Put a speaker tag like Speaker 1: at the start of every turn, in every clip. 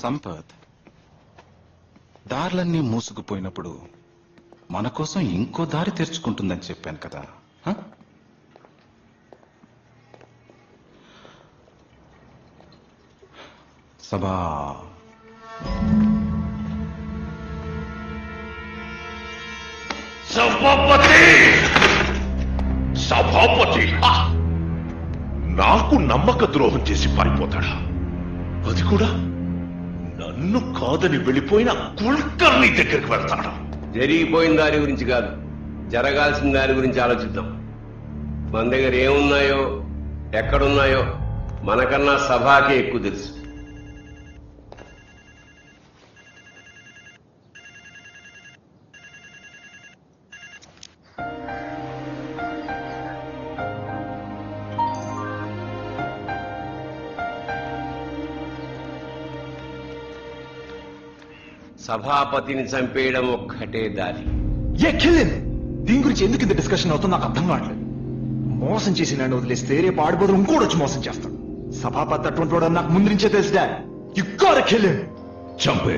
Speaker 1: సంపత్, దారులన్నీ మూసుకుపోయినప్పుడు మన కోసం ఇంకో దారి తెరుచుకుంటుందని చెప్పాను కదా. సభా
Speaker 2: సభాపతి సభాపతి నాకు నమ్మక ద్రోహం చేసి పారిపోతాడా? అది కూడా నన్ను కాదని వెళ్ళిపోయిన కుల్కర్ని దగ్గరికి వెళ్తాడా?
Speaker 3: జరిగిపోయిన దాని గురించి కాదు, జరగాల్సిన దాని గురించి ఆలోచిద్దాం. మన దగ్గర ఏమున్నాయో ఎక్కడున్నాయో మనకన్నా సభాకే ఎక్కువ తెలుసు. సభాపతిని చంపేయడం ఒక్కటే దారి.
Speaker 4: దీని గురించి ఎందుకు ఇంత డిస్కషన్ అవుతుందో నాకు అర్థం కావట్లేదు. మోసం చేసి నన్ను వదిలేస్తే రేపు ఆడిపోదు ఇంకోటి వచ్చి మోసం చేస్తాడు. సభాపతి అటువంటి వాడు నాకు ముందు నుంచే తెలుసు dad. You got kill him.
Speaker 2: చంపే,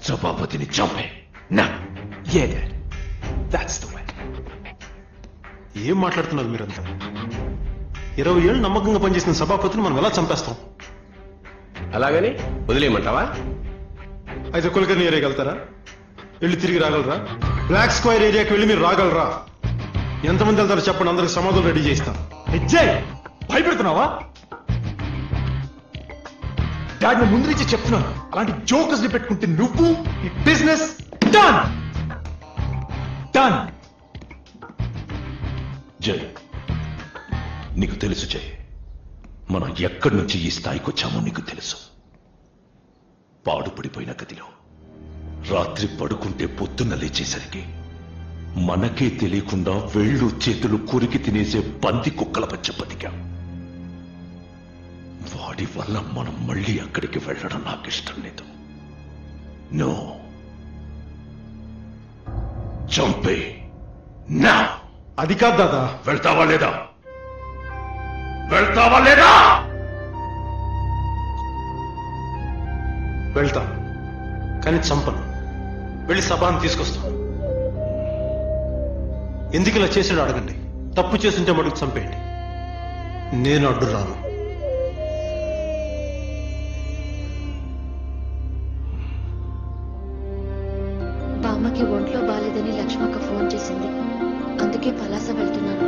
Speaker 2: సభాపతిని చంపే.
Speaker 4: Yeah, Dad. That's the way.
Speaker 5: ఏం మాట్లాడుతున్నారు మీరంతా? 20 ఏళ్ళు నమ్మకంగా పనిచేసిన సభాపతిని మనం ఎలా చంపేస్తాం?
Speaker 3: అలాగని వదిలేయమంటావా?
Speaker 5: అయితే కులకర్ణి ఏరియాకి వెళ్తారా? వెళ్ళి తిరిగి రాగలరా? బ్లాక్ స్క్వేర్ ఏరియాకి వెళ్ళి మీరు రాగలరా? ఎంతమంది వెళ్తారో చెప్పండి, అందరికి సమాధులు రెడీ చేస్తాం.
Speaker 4: జై, భయపెడుతున్నావా? డాడ్ నువ్వు ముందు నుంచి చెప్తున్నాను, అలాంటి జోకర్స్ ని పెట్టుకుంటే నువ్వు ఈ బిజినెస్ డన్ డన్.
Speaker 2: జై, నీకు తెలుసు జై, మనం ఎక్కడి నుంచి ఈ స్థాయికి వచ్చామో నీకు తెలుసు. పాడుపడిపోయిన గదిలో రాత్రి పడుకుంటే పొద్దున్న లేచేసరికి మనకే తెలియకుండా వేళ్ళు చేతులు కొరికి తినేసే పంది కుక్కల మధ్య బతికాం. వాడి వల్ల మనం మళ్ళీ అక్కడికి వెళ్ళడం నాకు ఇష్టం లేదు. నో, చంపే నా.
Speaker 5: అది కాదు దాదా.
Speaker 2: వెళ్తావా లేదా? వెళ్తావా లేదా?
Speaker 5: వెళ్తా, కానీ చంపను. వెళ్ళి సభాన్ని తీసుకొస్తాను. ఎందుకు ఇలా చేసాడు అడగండి. తప్పు చేస్తుంటే మటుకు చంపేయండి. నేను అడ్డు రాను.
Speaker 6: బామ్మకి ఒంట్లో బాలేదని లక్ష్మక్క ఫోన్ చేసింది, అందుకే పలాస వెళ్తున్నాను.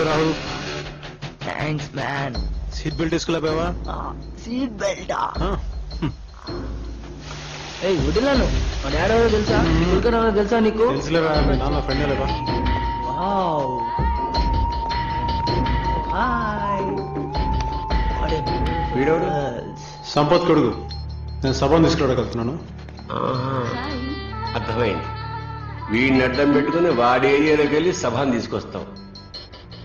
Speaker 5: Rahul,
Speaker 7: thanks man.
Speaker 5: Seat belt వేసుకోలేపావా?
Speaker 7: సీట్ బెల్టా? ఏ వదిలాను. మా డాడీ ఎవరో తెలుసా? కుల్కర్ణి ఎవరో తెలుసా నీకు?
Speaker 5: తెలుసులేవా, మీ నాన్న ఫ్రెండ్ లేవా?
Speaker 7: Wow, hi.
Speaker 3: వీడోడు
Speaker 5: సంపత్ కొడుకు. నేను సభను తీసుకురాగలుగుతున్నాను.
Speaker 3: అర్థమైంది. వీడిని అడ్డం పెట్టుకుని వాడి ఏరియాలోకి వెళ్ళి సభను తీసుకొస్తాం.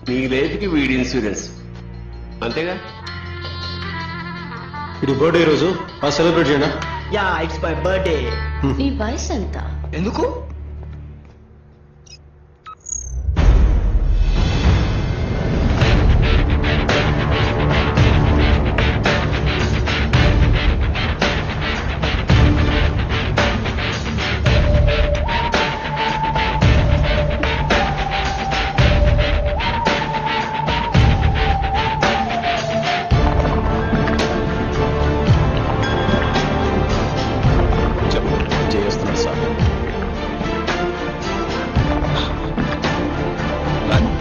Speaker 3: నీ లైఫ్కి వీడి ఇన్సూరెన్స్, అంతేగా?
Speaker 5: ఇది బర్త్డే రోజు, సెలబ్రేట్ చేయనా?
Speaker 7: Yeah, it's my birthday.
Speaker 6: నీ వయసు ఎంత?
Speaker 7: ఎందుకు?
Speaker 1: సార్ రండి.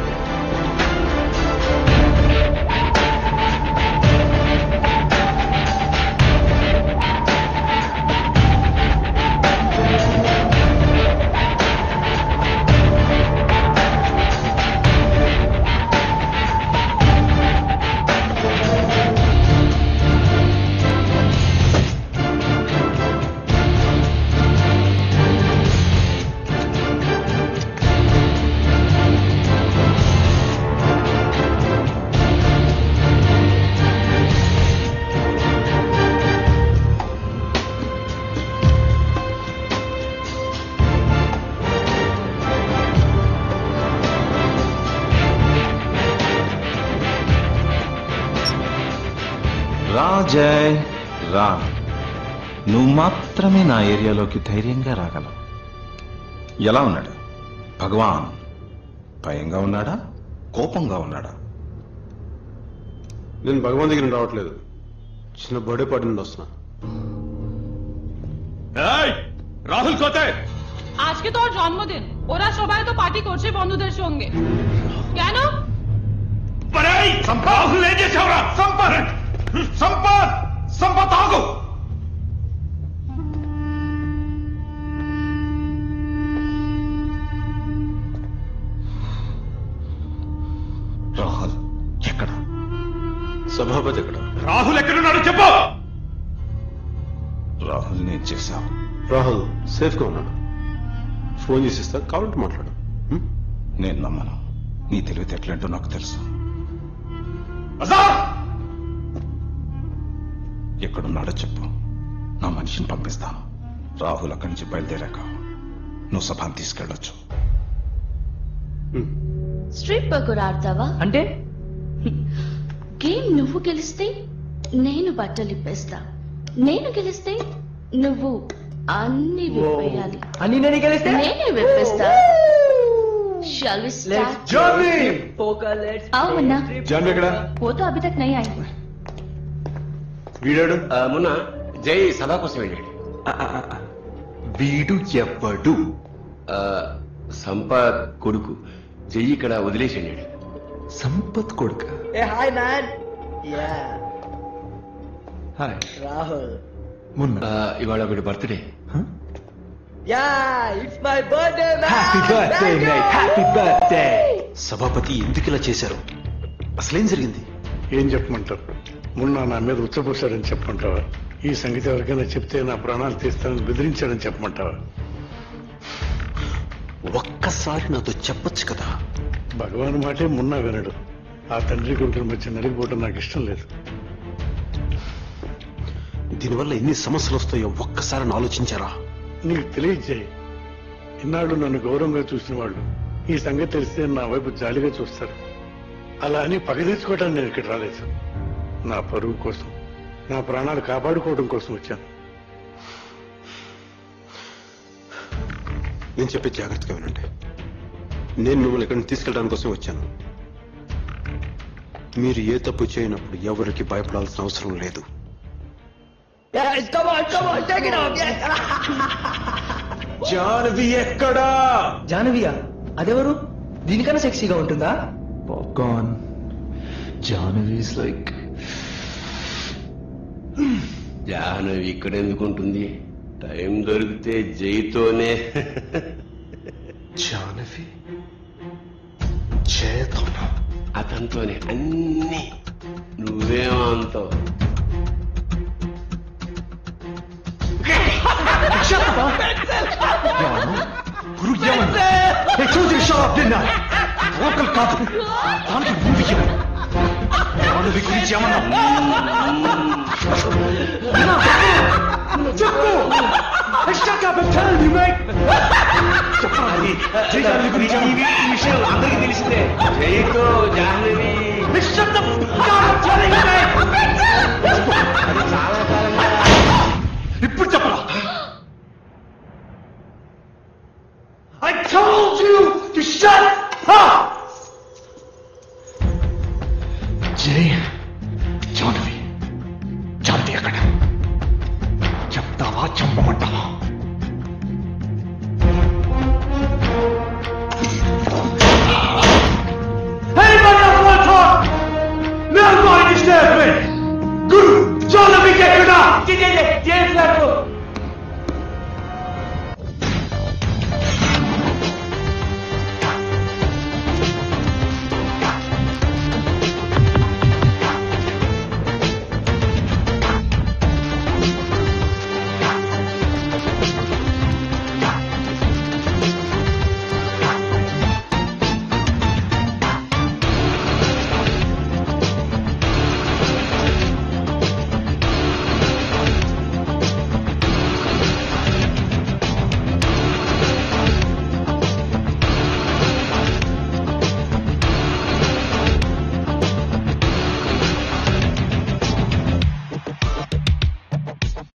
Speaker 1: రా జయ్ రా, నువ్వు మాత్రమే నా ఏరియాలోకి ధైర్యంగా రాగలవు. ఎలా ఉన్నాడు భగవాన్? భయంగా ఉన్నాడా, కోపంగా ఉన్నాడా?
Speaker 5: నేను భగవాన్ దగ్గర నుండి రావట్లేదు, చిన్న బర్త్డే పార్టీ నుండి వస్తున్నా.
Speaker 2: రాహుల్ కోతే
Speaker 8: আজকে তোর জন্মদিন, ওরা সবাই তো পার্টি করছে বন্ধুদের সঙ্গে। কেন?
Speaker 2: రాహుల్ ఏం చేసావురా? సంపత్ సంపత్ సంపత్ ఆగు.
Speaker 1: రాహుల్ ఎక్కడ?
Speaker 5: సభాపతి ఎక్కడ?
Speaker 2: రాహుల్ ఎక్కడున్నాడు చెప్పు.
Speaker 1: రాహుల్ నేను చేశావు.
Speaker 5: రాహుల్ సేఫ్ గా ఉన్నాడు, ఫోన్ చేసి ఇస్తా, కావాలంటే మాట్లాడు.
Speaker 1: నేను నమ్మను. నీ తెలివితేటలేంటో నాకు తెలుసు. ఎక్కడున్నాడో చెప్పు, నా మనిషిని పంపిస్తాను. రాహుల్ అక్కడి నుంచి బయలుదేరాక నువ్వు సభాన్ని తీసుకెళ్ళొచ్చు.
Speaker 6: స్ట్రీట్ పకోడా ఆడతావా?
Speaker 7: అంటే
Speaker 6: గేమ్ నువ్వు గెలిస్తే నేను బట్టలు ఇప్పేస్తా, నేను గెలిస్తే నువ్వు అన్ని విప్పేయాలి.
Speaker 7: అని నేను గెలిస్తే
Speaker 6: నేనే విప్పేస్తా. Shall we start? आओ मुन्ना,
Speaker 4: జాన్వి ఎక్కడ?
Speaker 6: वो तो अभी तक नहीं आई।
Speaker 4: వీడాడు?
Speaker 3: మొన్న జై సభ కోసం వెళ్ళాడు.
Speaker 4: వీడు ఎవ్వడు?
Speaker 3: సంపత్ కొడుకు జై ఇక్కడ వదిలేసి వెళ్ళాడు.
Speaker 4: సంపత్ కొడుక?
Speaker 7: ఏ hi man. Ya
Speaker 4: hi
Speaker 7: Rahul.
Speaker 4: Munna.
Speaker 3: ఇవాళ వీడి birthday.
Speaker 7: Ya it's my birthday man.
Speaker 4: Happy birthday mate, happy birthday. సభాపతి ఎందుకు ఇలా చేశారు? అసలేం జరిగింది?
Speaker 9: ఏం చెప్పమంటావు? మొన్న నా మీద ఉచ్చపోశాడని చెప్పమంటావా? ఈ సంగతి ఎవరికైనా చెప్తే నా ప్రాణాలు తీస్తానని బెదిరించాడని చెప్పమంటావా?
Speaker 4: ఒక్కసారి నాతో చెప్పొచ్చు కదా.
Speaker 9: భగవాన్ మాటే మొన్న వినడు. ఆ తండ్రి కొడుకుల మధ్య నలిగిపోవడం నాకు ఇష్టం లేదు.
Speaker 4: దీనివల్ల ఎన్ని సమస్యలు వస్తాయో ఒక్కసారి ఆలోచించారా?
Speaker 9: నీకు తెలియజేయి. ఇన్నాళ్ళు నన్ను గౌరవంగా చూసిన వాళ్ళు ఈ సంగతి తెలిస్తే నా వైపు జాలిగా చూస్తారు. అలా అని పగ తీసుకోవడానికి నేను ఇక్కడ రాలేదు. నా పరువు కోసం, నా ప్రాణాలు కాపాడుకోవడం కోసం వచ్చాను.
Speaker 5: నేను చెప్పే జాగ్రత్తగా వినండి. నేను మిమ్మల్ని ఇక్కడిని తీసుకెళ్ళడానికి కోసం వచ్చాను. మీరు ఏ తప్పు చేయనప్పుడు ఎవరికి భయపడాల్సిన అవసరం లేదు.
Speaker 7: yes come on take it off. yes
Speaker 4: Janhvi ఎక్కడా?
Speaker 7: జానవియా? అదెవరు? దీనికన్నా సెక్సీగా ఉంటుందా?
Speaker 4: Popcorn. Janhvi is like
Speaker 3: Jahnavi ఇక్కడ ఎందుకు ఉంటుంది? టైం దొరికితే జైతోనే.
Speaker 4: జాన్వి చేతోనా?
Speaker 3: అతనితోనే అన్ని. నువ్వేమంటావు?
Speaker 4: గురు ఏమన్నా? చూసి షాప్ తిన్నా లోకల్ కాదు, దానికి ముందు జాన్వి గురించి ఏమన్నా చెప్పు. చెప్పాలి. జాన్వి గురించి ఈ విషయం అందరికీ తెలిసిందే.
Speaker 3: జైతో జాహ్నవి చాలా కాలంగా.
Speaker 4: ఇప్పుడు చెప్పరా? I told you to shut up! జై, జాన్వి ఎక్కడ? చెప్తావా, చంపమంటావా?
Speaker 7: చేశారు